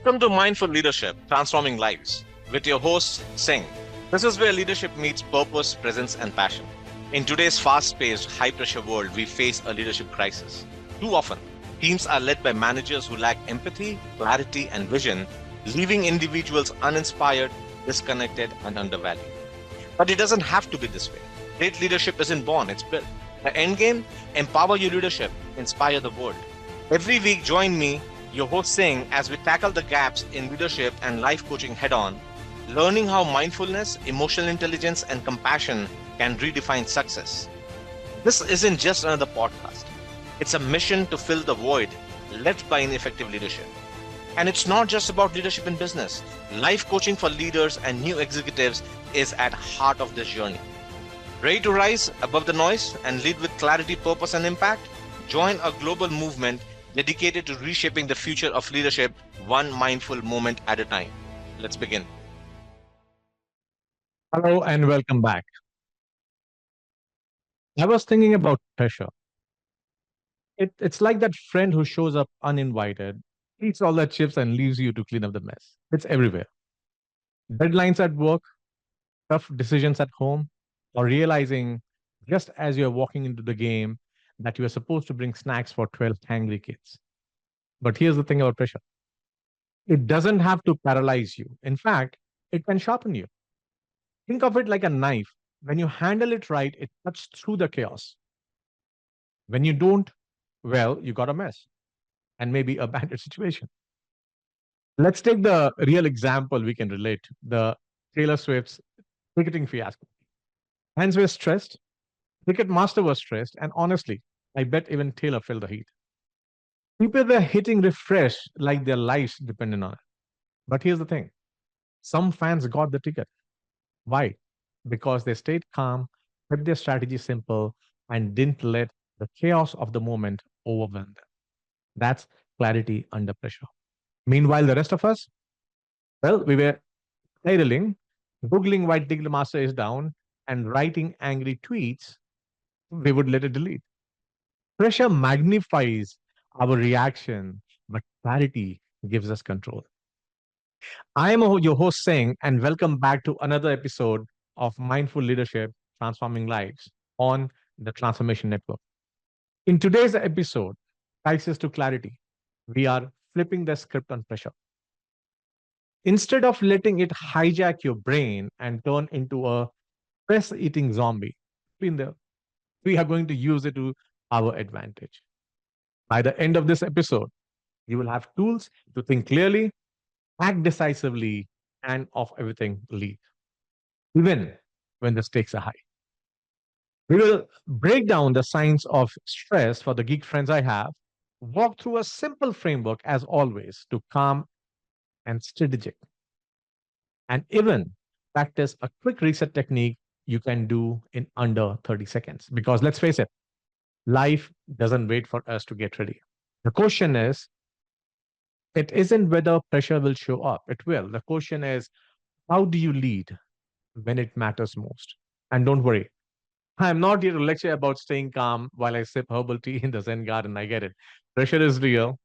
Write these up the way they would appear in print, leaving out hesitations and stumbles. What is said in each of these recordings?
Welcome to Mindful Leadership, Transforming Lives, with your host, Singh. This is where leadership meets purpose, presence, and passion. In today's fast paced, high pressure world, we face a leadership crisis. Too often, teams are led by managers who lack empathy, clarity, and vision, leaving individuals uninspired, disconnected, and undervalued. But it doesn't have to be this way. Great leadership isn't born, it's built. The end game: empower your leadership, inspire the world. Every week, join me, your host Singh, as we tackle the gaps in leadership and life coaching head on, learning how mindfulness, emotional intelligence, and compassion can redefine success. This isn't just another podcast, it's a mission to fill the void left by ineffective leadership. And it's not just about leadership in business. Life coaching for leaders and new executives is at heart of this journey. Ready to rise above the noise and lead with clarity, purpose, and impact? Join a global movement dedicated to reshaping the future of leadership one mindful moment at a time. Let's begin. Hello and welcome back. I was thinking about pressure. It's like that friend who shows up uninvited, eats all the chips, and leaves you to clean up the mess. It's everywhere. Deadlines at work, tough decisions at home, or realizing just as you're walking into the game that you are supposed to bring snacks for 12 hungry kids. But here's the thing about pressure: it doesn't have to paralyze you. In fact, it can sharpen you. Think of it like a knife. When you handle it right, it cuts through the chaos. When you don't, well, you got a mess and maybe a bad situation. Let's take the real example we can relate to, the Taylor Swift's ticketing fiasco. Fans were stressed, Ticketmaster was stressed, and honestly, I bet even Taylor felt the heat. People were hitting refresh like their lives depended on it. But here's the thing: some fans got the ticket. Why? Because they stayed calm, kept their strategy simple, and didn't let the chaos of the moment overwhelm them. That's clarity under pressure. Meanwhile, the rest of us, well, we were idling, Googling why Ticketmaster is down, and writing angry tweets we would let it delete. Pressure magnifies our reaction, but clarity gives us control. I am your host, Singh, and welcome back to another episode of Mindful Leadership Transforming Lives on the Transformation Network. In today's episode, Crisis to Clarity, we are flipping the script on pressure. Instead of letting it hijack your brain and turn into a stress eating zombie, been there, we are going to use it to our advantage. By the end of this episode, you will have tools to think clearly, act decisively, and of everything lead, even when the stakes are high. We will break down the science of stress for the geek friends I have, walk through a simple framework as always to calm and strategic, and even practice a quick reset technique you can do in under 30 seconds. Because let's face it, life doesn't wait for us to get ready. The question is, it isn't whether pressure will show up, it will. The question is, how do you lead when it matters most? And don't worry, I'm not here to lecture about staying calm while I sip herbal tea in the Zen garden. I get it. Pressure is real.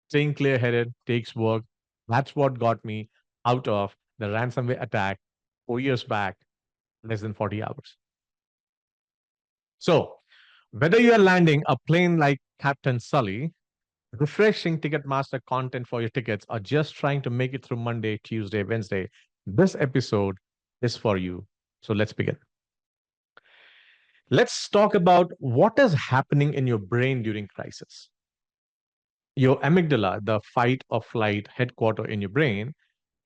Staying clear headed takes work. That's what got me out of the ransomware attack 4 years back, less than 40 hours. So, whether you are landing a plane like Captain Sully, refreshing Ticketmaster content for your tickets, or just trying to make it through Monday, Tuesday, Wednesday, this episode is for you. So, let's begin. Let's talk about what is happening in your brain during crisis. Your amygdala, the fight or flight headquarter in your brain,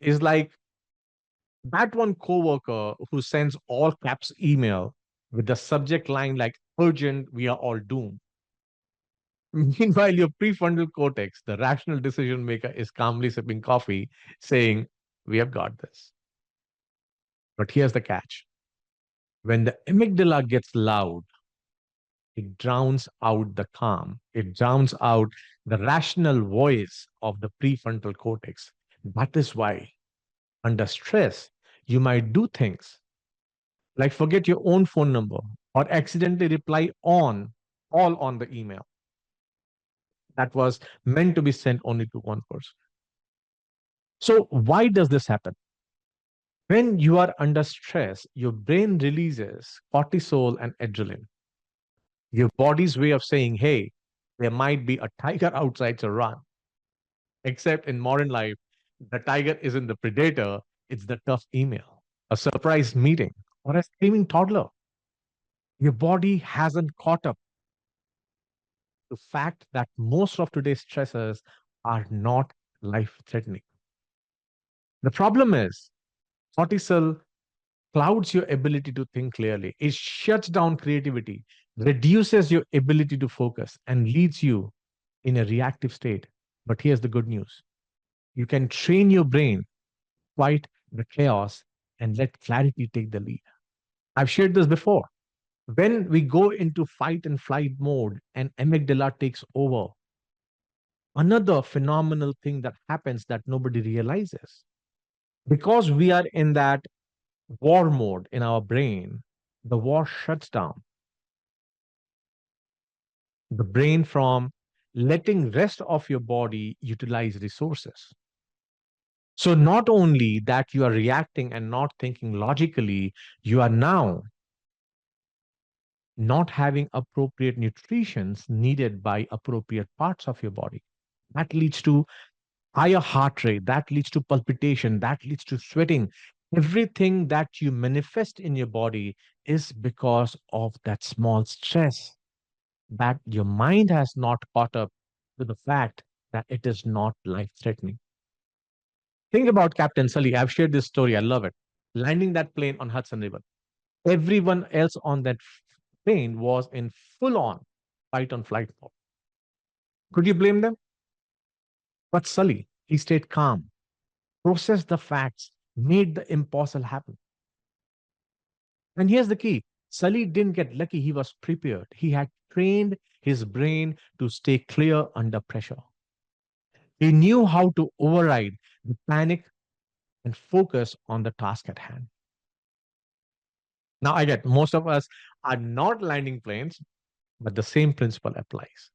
is like that one coworker who sends all caps email with the subject line like urgent, we are all doomed. Meanwhile, your prefrontal cortex, the rational decision maker, is calmly sipping coffee saying, we have got this. But here's the catch: when the amygdala gets loud, it drowns out the calm, it drowns out the rational voice of the prefrontal cortex. That is why, under stress, you might do things like forget your own phone number or accidentally reply on all on the email that was meant to be sent only to one person. So, why does this happen? When you are under stress, your brain releases cortisol and adrenaline, your body's way of saying, hey, there might be a tiger outside to run. Except in modern life, the tiger isn't the predator, it's the tough email, a surprise meeting, or a screaming toddler. Your body hasn't caught up to the fact that most of today's stressors are not life threatening. The problem is cortisol clouds your ability to think clearly. It shuts down creativity, reduces your ability to focus, and leaves you in a reactive state. But here's the good news: you can train your brain, fight the chaos, and let clarity take the lead. I've shared this before. When we go into fight and flight mode and amygdala takes over, another phenomenal thing that happens that nobody realizes. Because we are in that war mode in our brain, the war shuts down the brain from letting rest of your body utilize resources. So not only that you are reacting and not thinking logically, you are now not having appropriate nutritions needed by appropriate parts of your body. That leads to higher heart rate, that leads to palpitation, that leads to sweating. Everything that you manifest in your body is because of that small stress that your mind has not caught up to the fact that it is not life threatening. Think about Captain Sully. I've shared this story. I love it. Landing that plane on Hudson River. Everyone else on that plane was in full on fight on flight mode. Could you blame them? But Sully, he stayed calm, processed the facts, made the impossible happen. And here's the key: Sully didn't get lucky, he was prepared. He had trained his brain to stay clear under pressure. He knew how to override the panic and focus on the task at hand. Now, I get most of us are not landing planes, but the same principle applies.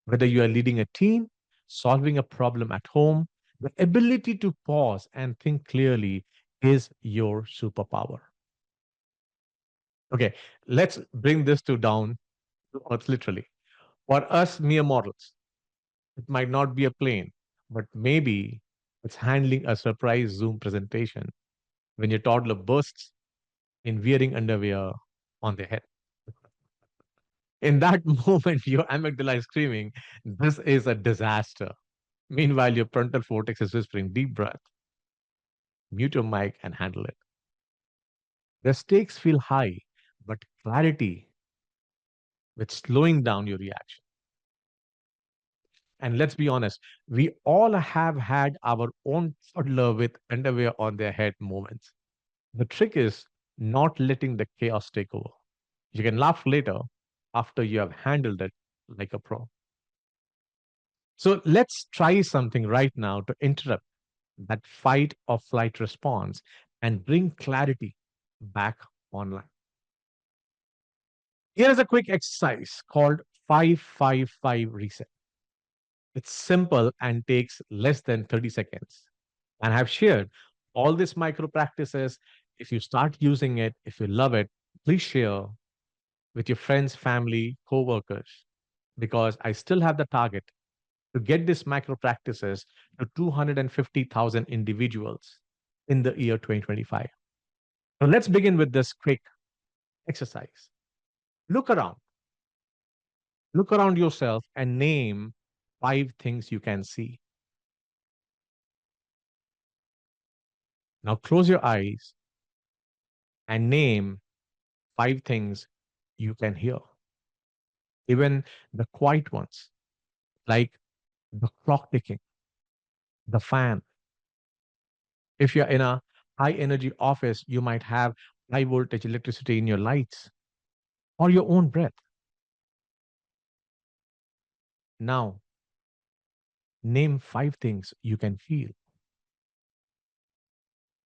Whether you are leading a team, solving a problem at home, the ability to pause and think clearly is your superpower. Okay, let's bring this to down to earth literally. For us mere mortals, it might not be a plane, but maybe it's handling a surprise Zoom presentation when your toddler bursts in wearing underwear on their head. In that moment, your amygdala is screaming, this is a disaster. Meanwhile, your frontal cortex is whispering, deep breath, mute your mic and handle it. The stakes feel high, but clarity with slowing down your reaction. And let's be honest, we all have had our own toddler with underwear on their head moments. The trick is not letting the chaos take over. You can laugh later after you have handled it like a pro. So let's try something right now to interrupt that fight or flight response and bring clarity back online. Here is a quick exercise called 555 reset. It's simple and takes less than 30 seconds. And I've shared all these micro practices. If you start using it, if you love it, please share with your friends, family, co-workers, because I still have the target to get these micro practices to 250,000 individuals in the year 2025. So let's begin with this quick exercise. Look around. Look around yourself and name 5 things you can see. Now close your eyes and name 5 things you can hear. Even the quiet ones, like the clock ticking, the fan. If you're in a high energy office, you might have high voltage electricity in your lights or your own breath. Now, name 5 things you can feel,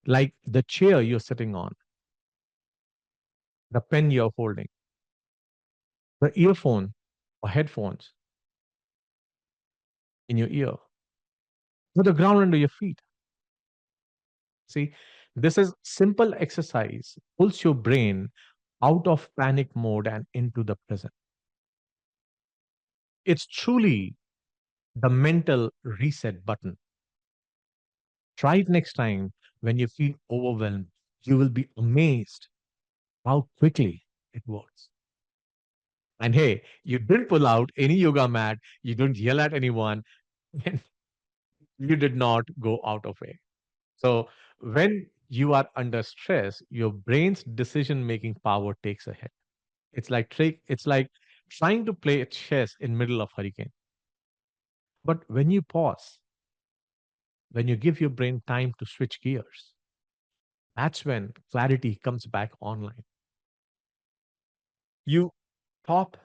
like the chair you're sitting on, the pen you're holding, the earphone or headphones in your ear, or the ground under your feet. See, this is simple exercise, pulls your brain out of panic mode and into the present. It's truly the mental reset button. Try it next time when you feel overwhelmed. You will be amazed how quickly it works. And hey, you didn't pull out any yoga mat, you didn't yell at anyone, and you did not go out of way. So, when you are under stress, your brain's decision making power takes a hit. It's like trying to play chess in middle of hurricane. But when you pause, when you give your brain time to switch gears, that's when clarity comes back online. You stop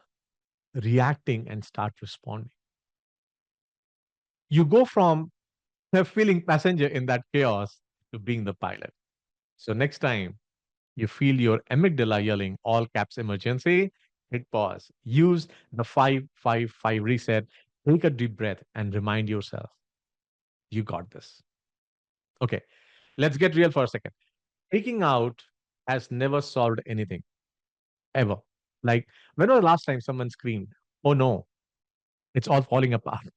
reacting and start responding. You go from a feeling passenger in that chaos to being the pilot. So next time you feel your amygdala yelling all caps emergency, hit pause. Use the 5-5-5 reset. Take a deep breath and remind yourself, you got this. Okay, let's get real for a second. Freaking out has never solved anything, ever. Like, when was the last time someone screamed, oh no, it's all falling apart?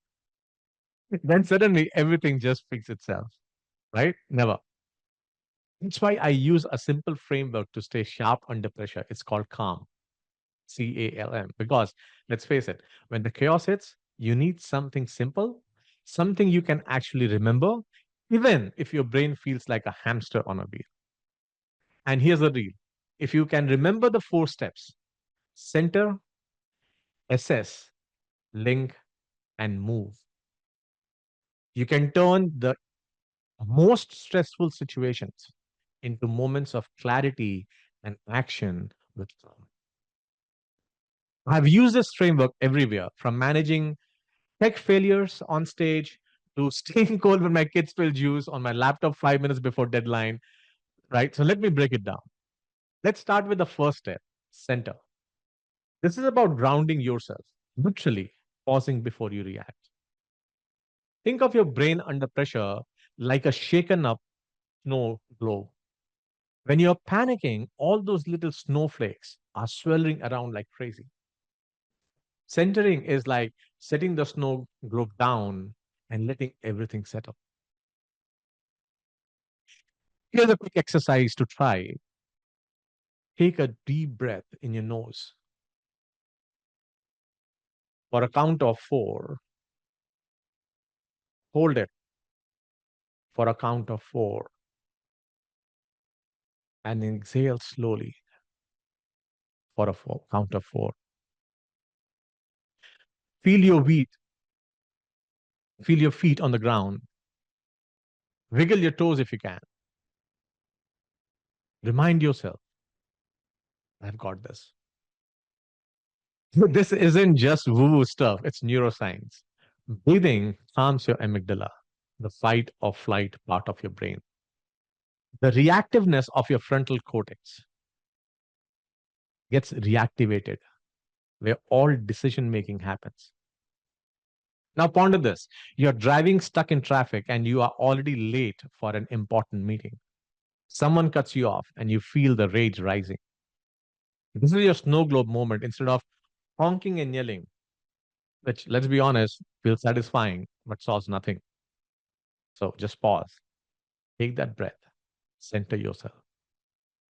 Then suddenly everything just fixes itself, right? Never. That's why I use a simple framework to stay sharp under pressure. It's called calm, C.A.L.M. Because let's face it, when the chaos hits, you need something simple, something you can actually remember, even if your brain feels like a hamster on a wheel. And here's the deal, if you can remember the 4 steps: center, assess, link, and move, you can turn the most stressful situations into moments of clarity and action with calm. I've used this framework everywhere, from managing tech failures on stage to staying cold when my kids spill juice on my laptop 5 minutes before deadline, right? So let me break it down. Let's start with the first step: center. This is about grounding yourself, literally pausing before you react. Think of your brain under pressure like a shaken up snow globe. When you're panicking, all those little snowflakes are swirling around like crazy. Centering is like setting the snow globe down and letting everything settle. Here's a quick exercise to try. Take a deep breath in your nose for a count of 4. Hold it for a count of 4 and exhale slowly for a count of 4. Feel your feet, feel your feet on the ground. Wiggle your toes if you can. Remind yourself, I've got this. This isn't just woo-woo stuff, it's neuroscience. Breathing calms your amygdala, the fight or flight part of your brain. The reactiveness of your frontal cortex gets reactivated, where all decision making happens. Now, ponder this: you're driving stuck in traffic and you are already late for an important meeting. Someone cuts you off and you feel the rage rising. This is your snow globe moment. Instead of honking and yelling, which, let's be honest, feels satisfying but solves nothing. So just pause, take that breath, center yourself.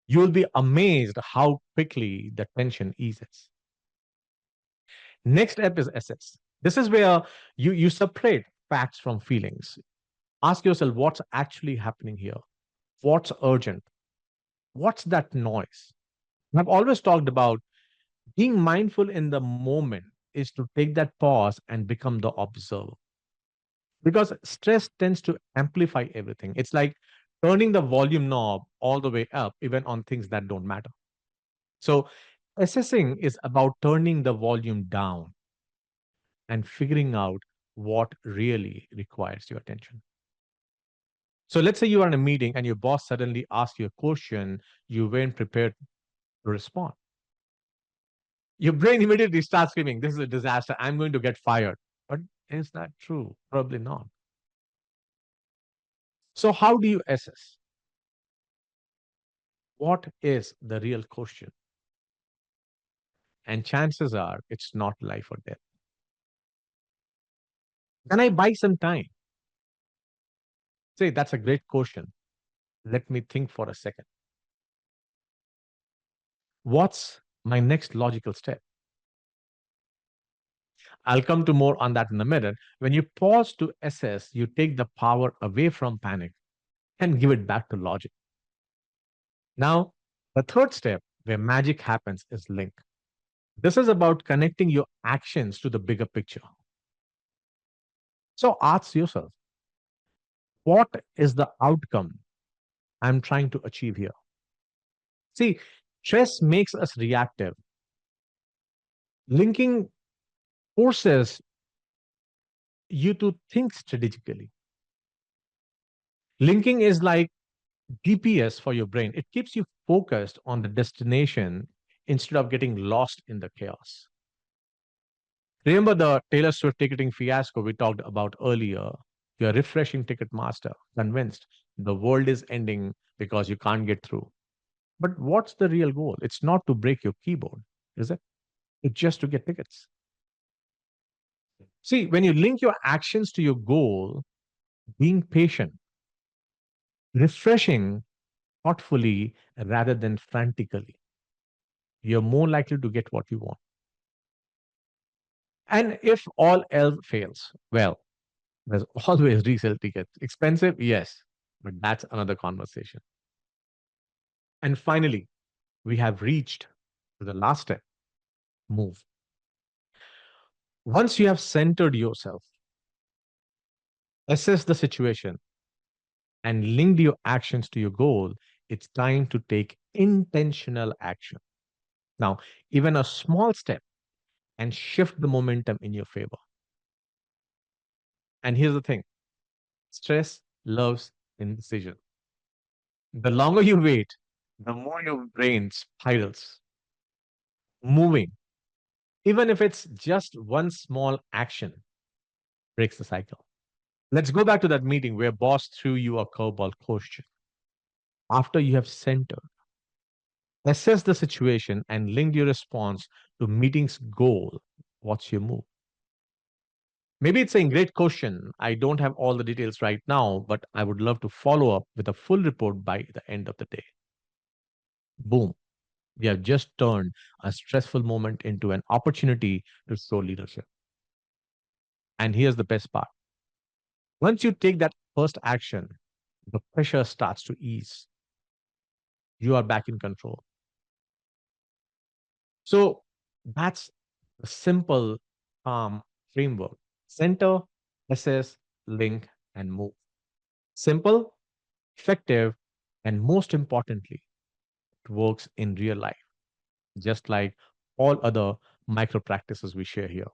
You'll be amazed how quickly the tension eases. Next step is assess. This is where you separate facts from feelings. Ask yourself, what's actually happening here? What's urgent? What's that noise? I've always talked about being mindful in the moment is to take that pause and become the observer. Because stress tends to amplify everything. It's like turning the volume knob all the way up, even on things that don't matter. So, assessing is about turning the volume down and figuring out what really requires your attention. So, let's say you are in a meeting and your boss suddenly asks you a question you weren't prepared to respond. Your brain immediately starts screaming, this is a disaster. I'm going to get fired. But is that true? Probably not. So, how do you assess? What is the real question? And chances are it's not life or death. Can I buy some time? Say, that's a great question. Let me think for a second. What's my next logical step? I'll come to more on that in a minute. When you pause to assess, you take the power away from panic and give it back to logic. Now, the third step where magic happens is link. This is about connecting your actions to the bigger picture. So ask yourself, what is the outcome I'm trying to achieve here? See, stress makes us reactive. Linking forces you to think strategically. Linking is like GPS for your brain. It keeps you focused on the destination instead of getting lost in the chaos. Remember the Taylor Swift ticketing fiasco we talked about earlier? You're a refreshing ticket master, convinced the world is ending because you can't get through. But what's the real goal? It's not to break your keyboard, is it? It's just to get tickets. See, when you link your actions to your goal, being patient, refreshing thoughtfully rather than frantically, you're more likely to get what you want. And if all else fails, well, there's always resale tickets. Expensive, yes, but that's another conversation. And finally, we have reached to the last step, move. Once you have centered yourself, assess the situation, and linked your actions to your goal, it's time to take intentional action. Now, even a small step and shift the momentum in your favor. And here's the thing, stress loves indecision. The longer you wait, the more your brain spirals. Moving, even if it's just one small action, breaks the cycle. Let's go back to that meeting where boss threw you a curveball question. After you have centered, assess the situation and link your response to meeting's goal. What's your move? Maybe it's saying, great question. I don't have all the details right now, but I would love to follow up with a full report by the end of the day. Boom. We have just turned a stressful moment into an opportunity to show leadership. And here's the best part. Once you take that first action, the pressure starts to ease. You are back in control. So that's a simple framework. Center, assess, link, and move. Simple, effective, and most importantly, it works in real life, just like all other micro practices we share here.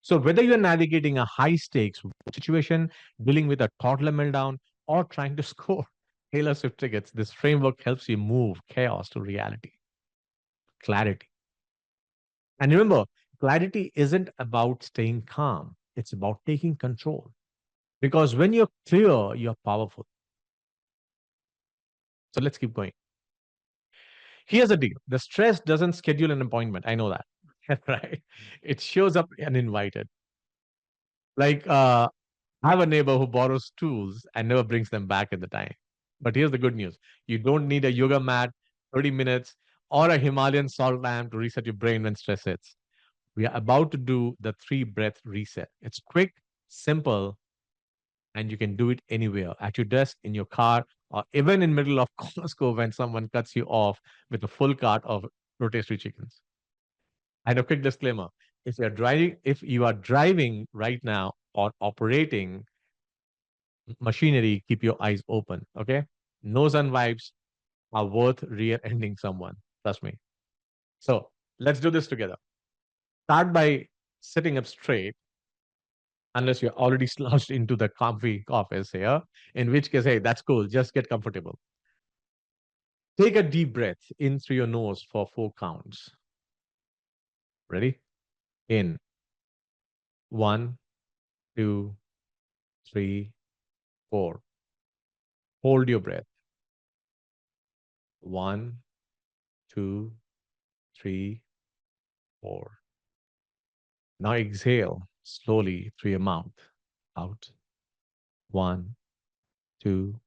So whether you're navigating a high stakes situation, dealing with a toddler meltdown, or trying to score Taylor Swift tickets, this framework helps you move chaos to reality, clarity. And remember, clarity isn't about staying calm. It's about taking control. Because when you're clear, you're powerful. So let's keep going. Here's the deal. The stress doesn't schedule an appointment. I know that. Right? It shows up uninvited. Like I have a neighbor who borrows tools and never brings them back at the time. But here's the good news. You don't need a yoga mat, 30 minutes, or a Himalayan salt lamp to reset your brain when stress hits. We are about to do the 3 breath reset. It's quick, simple, and you can do it anywhere, at your desk, in your car, or even in middle of Costco when someone cuts you off with a full cart of rotisserie chickens. And a quick disclaimer: if you are driving right now or operating machinery, keep your eyes open. Okay, nose and vibes are worth rear-ending someone. Trust me. So let's do this together. Start by sitting up straight, unless you're already slouched into the comfy office here, in which case, hey, that's cool. Just get comfortable. Take a deep breath in through your nose for 4 counts. Ready? In. 1, 2, 3, 4. Hold your breath. One, two, three, four. Now exhale slowly through your mouth. Out. One, two,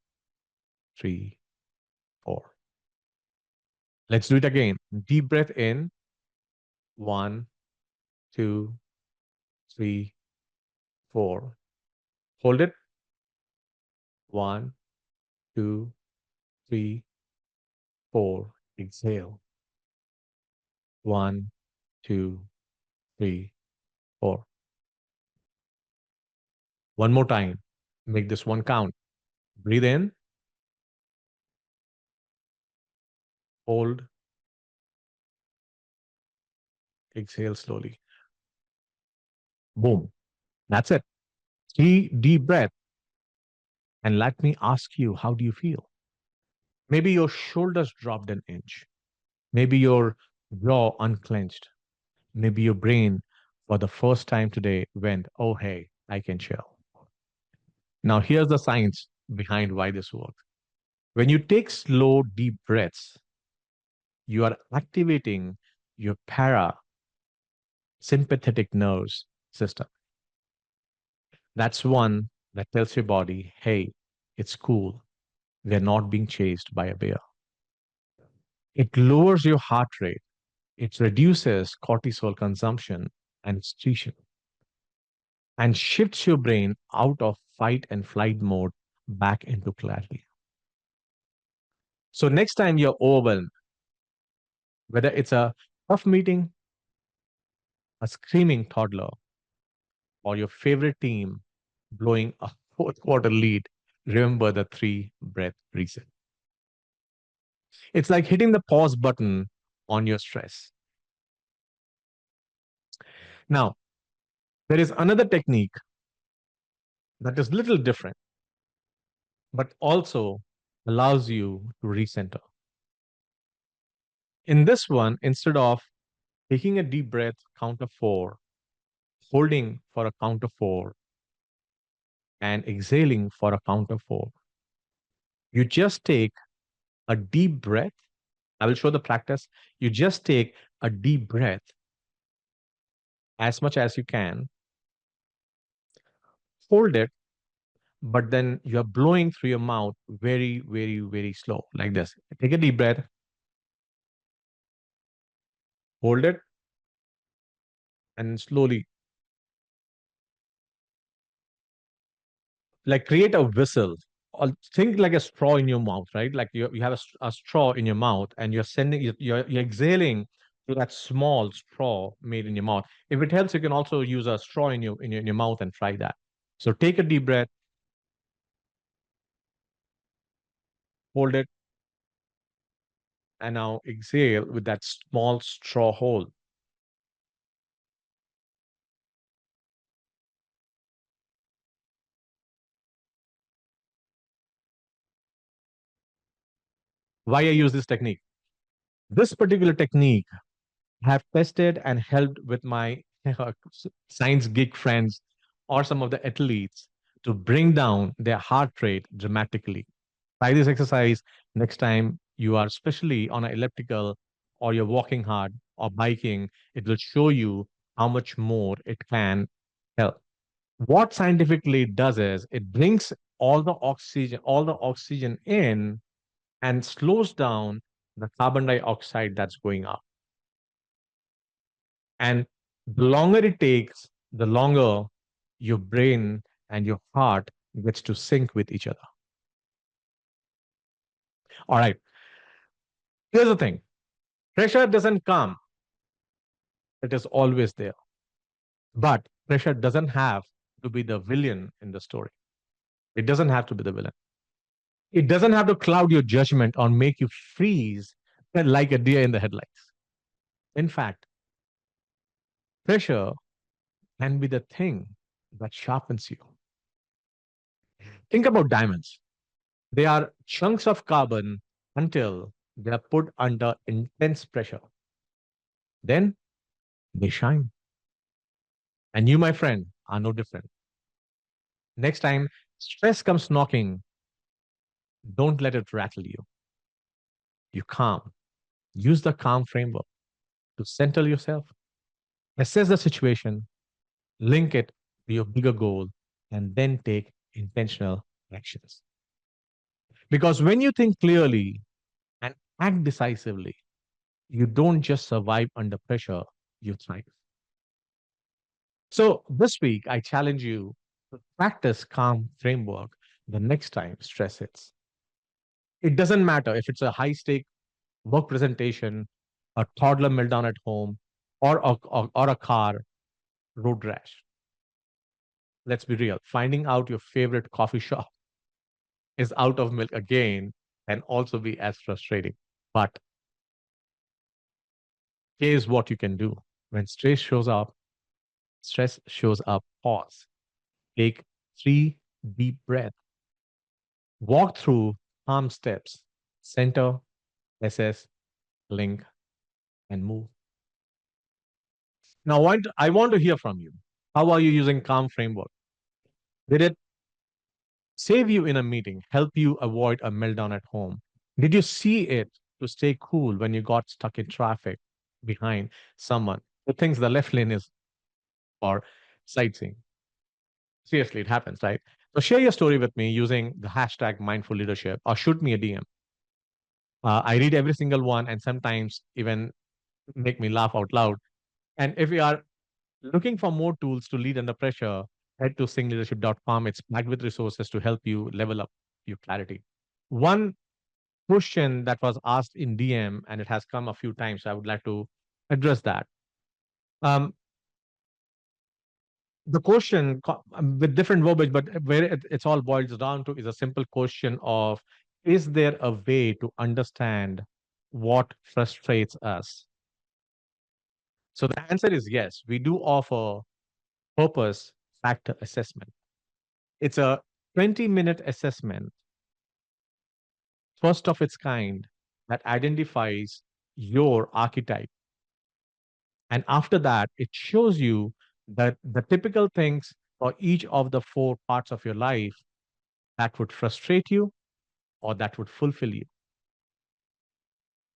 three, four. Let's do it again. Deep breath in. One, two, three, four. Hold it. One, two, three, four. Exhale. One, two, three, four. One more time. Make this one count. Breathe in, hold, exhale slowly. Boom. That's it. Three deep breath. And let me ask you, how do you feel? Maybe your shoulders dropped an inch. Maybe your jaw unclenched. Maybe your brain, for the first time today, went, oh, hey, I can chill. Now, here's the science behind why this works. When you take slow, deep breaths, you are activating your parasympathetic nerves system. That's one that tells your body, hey, it's cool. We're not being chased by a bear. It lowers your heart rate. It reduces cortisol consumption and excretion and shifts your brain out of fight and flight mode back into clarity. So next time you're overwhelmed, whether it's a tough meeting, a screaming toddler, or your favorite team blowing a fourth quarter lead, remember the three breath reset. It's like hitting the pause button on your stress. Now, there is another technique that is little different, but also allows you to recenter. In this one, instead of taking a deep breath, count of four, holding for a count of four, and exhaling for a count of four, you just take a deep breath. I will show the practice. You just take a deep breath as much as you can, hold it, but then you're blowing through your mouth very, very, very slow, like this. Take a deep breath, hold it, and slowly, like create a whistle. Or think like a straw in your mouth, right? Like you have a straw in your mouth and you're sending, you're exhaling to that small straw made in your mouth. If it helps, you can also use a straw in your mouth and try that. So take a deep breath, hold it, and now exhale with that small straw hole. Why I use this technique? This particular technique I have tested and helped with my science geek friends or some of the athletes to bring down their heart rate dramatically. Try this exercise next time you are especially on an elliptical or you're walking hard or biking. It will show you how much more it can help. What scientifically it does is it brings all the oxygen in and slows down the carbon dioxide that's going up. And the longer it takes, the longer your brain and your heart gets to sync with each other. All right. Here's the thing. Pressure doesn't come. It is always there. But pressure doesn't have to be the villain in the story. It doesn't have to be the villain. It doesn't have to cloud your judgment or make you freeze like a deer in the headlights. In fact, pressure can be the thing that sharpens you. Think about diamonds. They are chunks of carbon until they are put under intense pressure. Then they shine. And you, my friend, are no different. Next time stress comes knocking, don't let it rattle you. You calm. Use the calm framework to center yourself, assess the situation, link it to your bigger goal, and then take intentional actions. Because when you think clearly and act decisively, you don't just survive under pressure, you thrive. So this week, I challenge you to practice calm framework the next time stress hits. It doesn't matter if it's a high stake work presentation, a toddler meltdown at home, or a car road rash. Let's be real. Finding out your favorite coffee shop is out of milk again can also be as frustrating. But here's what you can do. When stress shows up, pause. Take 3 deep breaths. Walk through calm steps. Center, assess, link, and move. Now, I want to hear from you. How are you using calm framework? Did it save you in a meeting, help you avoid a meltdown at home? Did you see it to stay cool when you got stuck in traffic behind someone who thinks the left lane is for sightseeing? Seriously, it happens, right? So share your story with me using the hashtag mindful leadership or shoot me a DM. I read every single one and sometimes even make me laugh out loud. And if you are looking for more tools to lead under pressure, head to singhleadership.com. It's packed with resources to help you level up your clarity. One question that was asked in DM, and it has come a few times, so I would like to address that. Um, the question with different verbiage, but where it's all boils down to is a simple question of, is there a way to understand what frustrates us? So the answer is yes. We do offer purpose factor assessment. It's a 20-minute assessment, first of its kind, that identifies your archetype. And after that, it shows you that the typical things for each of the 4 parts of your life that would frustrate you or that would fulfill you.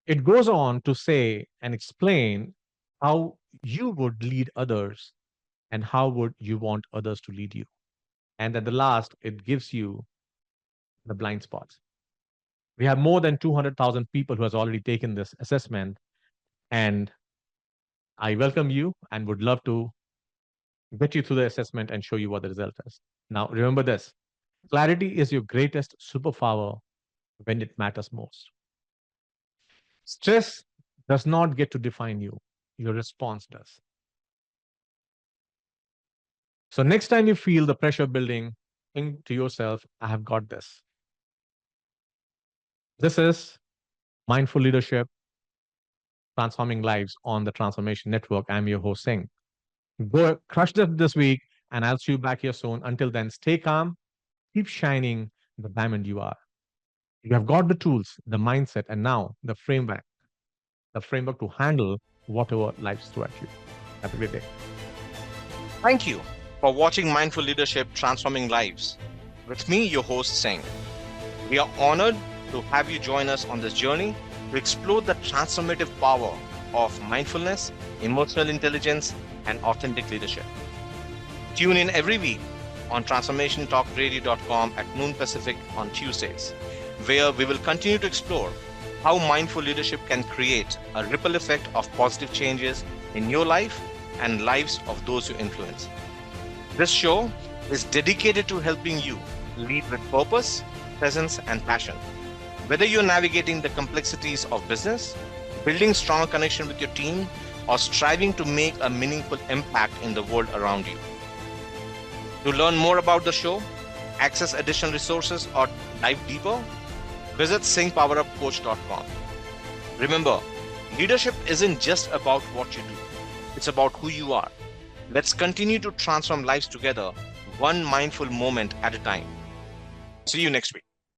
It goes on to say and explain how you would lead others and how would you want others to lead you. And at the last, it gives you the blind spots. We have more than 200,000 people who has already taken this assessment, and I welcome you and would love to get you through the assessment and show you what the result is. Now, remember this: clarity is your greatest superpower when it matters most. Stress does not get to define you, your response does. So, next time you feel the pressure building, think to yourself, I have got this. This is Mindful Leadership, Transforming Lives on the Transformation Network. I'm your host, Singh. Go crush it this week, and I'll see you back here soon. Until then, stay calm, keep shining the diamond you are. You have got the tools, the mindset, and now the framework to handle whatever life's throw at you. Have a great day. Thank you for watching Mindful Leadership Transforming Lives with me, your host, Singh. We are honored to have you join us on this journey to explore the transformative power of mindfulness, emotional intelligence, and authentic leadership. Tune in every week on transformationtalkradio.com at noon Pacific on Tuesdays, where we will continue to explore how mindful leadership can create a ripple effect of positive changes in your life and lives of those you influence. This show is dedicated to helping you lead with purpose, presence, and passion. Whether you're navigating the complexities of business, building stronger connection with your team, or striving to make a meaningful impact in the world around you. To learn more about the show, access additional resources, or dive deeper, visit singpowerupcoach.com. Remember, leadership isn't just about what you do, it's about who you are. Let's continue to transform lives together, one mindful moment at a time. See you next week.